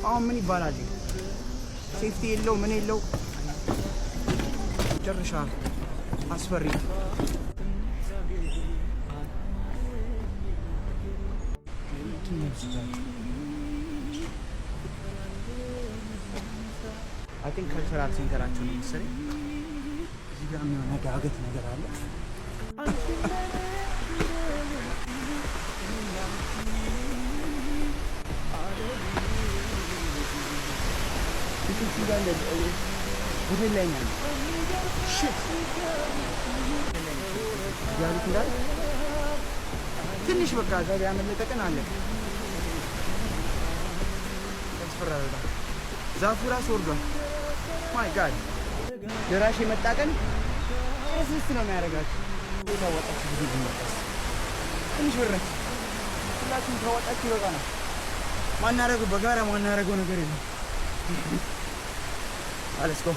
አሁን ምን ይባላል? ሴፍቲ የለው ምን የለው ጨርሻ አስፈሪ I think cultural ሴንተራቸው ነው መሰለኝ። እዚህ ጋር የሆነ ዳገት ነገር አለ። እዚህ ጋር ሆቴል ላይ ነው። ሽት ያሉት እንዳል ትንሽ በቃ ዛሬ ያመለጠቀን አለ። ያስፈራል። ዛፉ ራስ ወርዷል። ማይ ጋድ ደራሽ የመጣ ቀን እስስት ነው የሚያደርጋችሁ። ታወጣችሁ ብዙ ይመጣስ ትንሽ ብር ሁላችሁም ታወጣችሁ ይበቃናል። ማናረገው በጋራ ማናረገው ነገር የለም። አለስኮ